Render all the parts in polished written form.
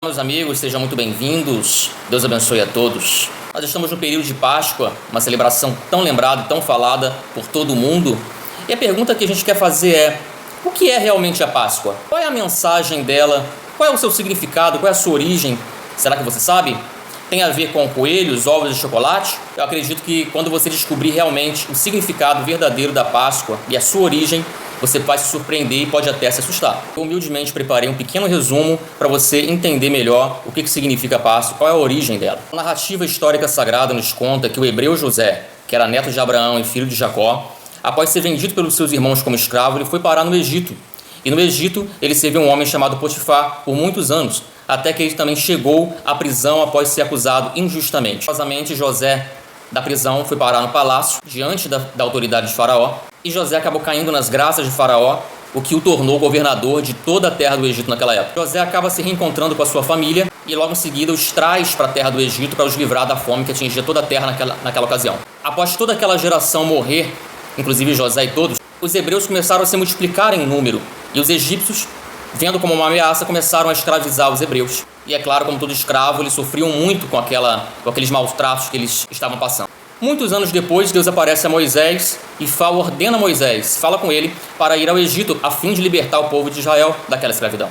Meus amigos, sejam muito bem-vindos. Deus abençoe a todos. Nós estamos no período de Páscoa, uma celebração tão lembrada e tão falada por todo mundo. E a pergunta que a gente quer fazer é: o que é realmente a Páscoa? Qual é a mensagem dela? Qual é o seu significado? Qual é a sua origem? Será que você sabe? Tem a ver com coelhos, ovos e chocolate? Eu acredito que quando você descobrir realmente o significado verdadeiro da Páscoa e a sua origem, você vai se surpreender e pode até se assustar. Eu humildemente preparei um pequeno resumo para você entender melhor o que significa a Páscoa, qual é a origem dela. A narrativa histórica sagrada nos conta que o hebreu José, que era neto de Abraão e filho de Jacó, após ser vendido pelos seus irmãos como escravo, ele foi parar no Egito. E no Egito ele serviu um homem chamado Potifar por muitos anos, até que ele também chegou à prisão após ser acusado injustamente. Curiosamente, José da prisão foi parar no palácio, diante da autoridade de Faraó, e José acabou caindo nas graças de Faraó, o que o tornou governador de toda a terra do Egito naquela época. José acaba se reencontrando com a sua família e logo em seguida os traz para a terra do Egito para os livrar da fome que atingia toda a terra naquela ocasião. Após toda aquela geração morrer, inclusive José e todos, os hebreus começaram a se multiplicar em número, e os egípcios, vendo como uma ameaça, começaram a escravizar os hebreus. E é claro, como todo escravo, eles sofriam muito com aqueles maus tratos que eles estavam passando. Muitos anos depois, Deus aparece a Moisés e ordena a Moisés, fala com ele para ir ao Egito a fim de libertar o povo de Israel daquela escravidão.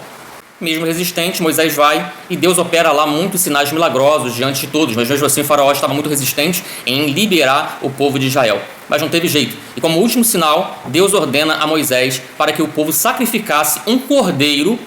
Mesmo resistente, Moisés vai e Deus opera lá muitos sinais milagrosos diante de todos, mas mesmo assim o faraó estava muito resistente em liberar o povo de Israel. Mas não teve jeito. E como último sinal, Deus ordena a Moisés para que o povo sacrificasse um cordeiro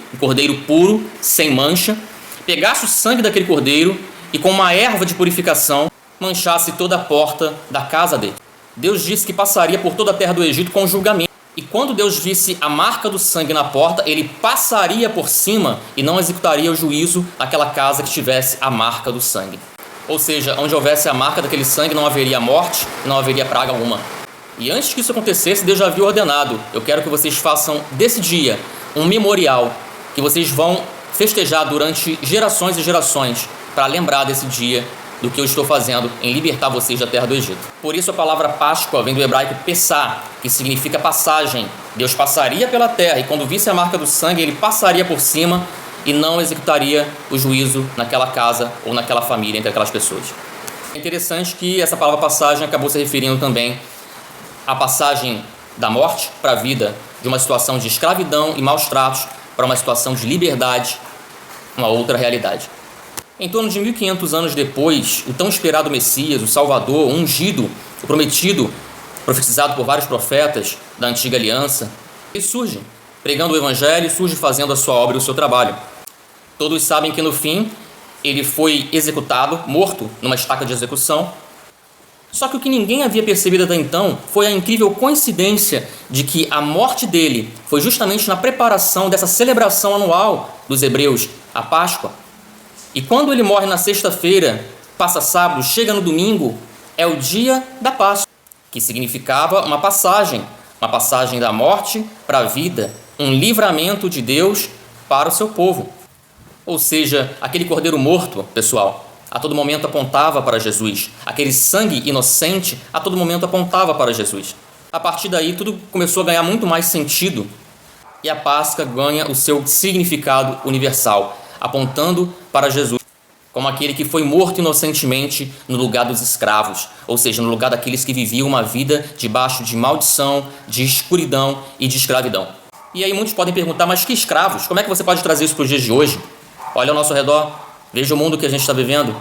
puro, sem mancha, pegasse o sangue daquele cordeiro e com uma erva de purificação manchasse toda a porta da casa dele. Deus disse que passaria por toda a terra do Egito com julgamento. E quando Deus visse a marca do sangue na porta, ele passaria por cima e não executaria o juízo naquela casa que tivesse a marca do sangue. Ou seja, onde houvesse a marca daquele sangue não haveria morte, não haveria praga alguma. E antes que isso acontecesse, Deus já havia ordenado: eu quero que vocês façam desse dia um memorial que vocês vão festejar durante gerações e gerações para lembrar desse dia, do que eu estou fazendo em libertar vocês da terra do Egito. Por isso a palavra Páscoa vem do hebraico Pessah, que significa passagem. Deus passaria pela terra e quando visse a marca do sangue, ele passaria por cima e não executaria o juízo naquela casa ou naquela família, entre aquelas pessoas. É interessante que essa palavra passagem acabou se referindo também à passagem da morte para a vida, de uma situação de escravidão e maus tratos para uma situação de liberdade, uma outra realidade. Em torno de 1500 anos depois, o tão esperado Messias, o Salvador, o ungido, o prometido, profetizado por vários profetas da antiga aliança, ele surge pregando o evangelho, surge fazendo a sua obra e o seu trabalho. Todos sabem que no fim ele foi executado, morto numa estaca de execução. Só que o que ninguém havia percebido até então foi a incrível coincidência de que a morte dele foi justamente na preparação dessa celebração anual dos hebreus, a Páscoa. E quando ele morre na sexta-feira, passa sábado, chega no domingo, é o dia da Páscoa, que significava uma passagem da morte para a vida, um livramento de Deus para o seu povo. Ou seja, aquele cordeiro morto, pessoal, a todo momento apontava para Jesus. Aquele sangue inocente, a todo momento apontava para Jesus. A partir daí, tudo começou a ganhar muito mais sentido e a Páscoa ganha o seu significado universal, apontando para Jesus como aquele que foi morto inocentemente no lugar dos escravos, ou seja, no lugar daqueles que viviam uma vida debaixo de maldição, de escuridão e de escravidão. E aí muitos podem perguntar: mas que escravos? Como é que você pode trazer isso para os dias de hoje? Olha ao nosso redor, veja o mundo que a gente está vivendo.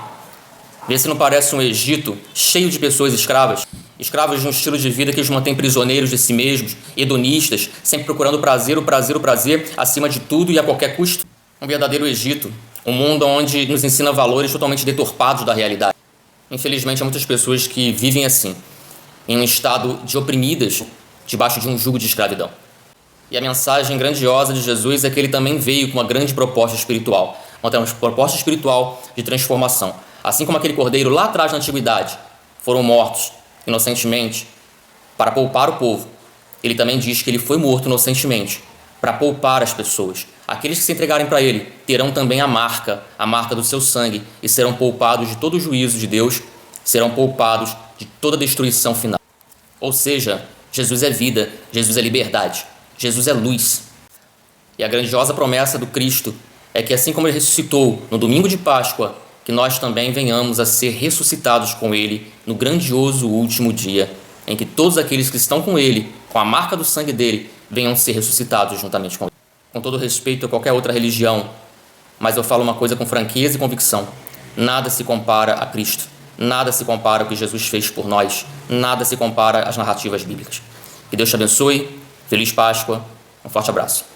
Vê se não parece um Egito cheio de pessoas escravas. Escravos de um estilo de vida que os mantém prisioneiros de si mesmos, hedonistas, sempre procurando o prazer acima de tudo e a qualquer custo. Um verdadeiro Egito, um mundo onde nos ensina valores totalmente deturpados da realidade. Infelizmente, há muitas pessoas que vivem assim, em um estado de oprimidas, debaixo de um jugo de escravidão. E a mensagem grandiosa de Jesus é que ele também veio com uma grande proposta espiritual, uma proposta espiritual de transformação. Assim como aquele cordeiro lá atrás na antiguidade foram mortos inocentemente para poupar o povo, ele também diz que ele foi morto inocentemente para poupar as pessoas. Aqueles que se entregarem para ele terão também a marca do seu sangue e serão poupados de todo o juízo de Deus, serão poupados de toda a destruição final. Ou seja, Jesus é vida, Jesus é liberdade, Jesus é luz. E a grandiosa promessa do Cristo é que assim como ele ressuscitou no domingo de Páscoa, que nós também venhamos a ser ressuscitados com ele no grandioso último dia, em que todos aqueles que estão com ele, com a marca do sangue dele, venham ser ressuscitados juntamente com ele. Com todo respeito a qualquer outra religião, mas eu falo uma coisa com franqueza e convicção: nada se compara a Cristo, nada se compara ao que Jesus fez por nós, nada se compara às narrativas bíblicas. Que Deus te abençoe, feliz Páscoa, um forte abraço.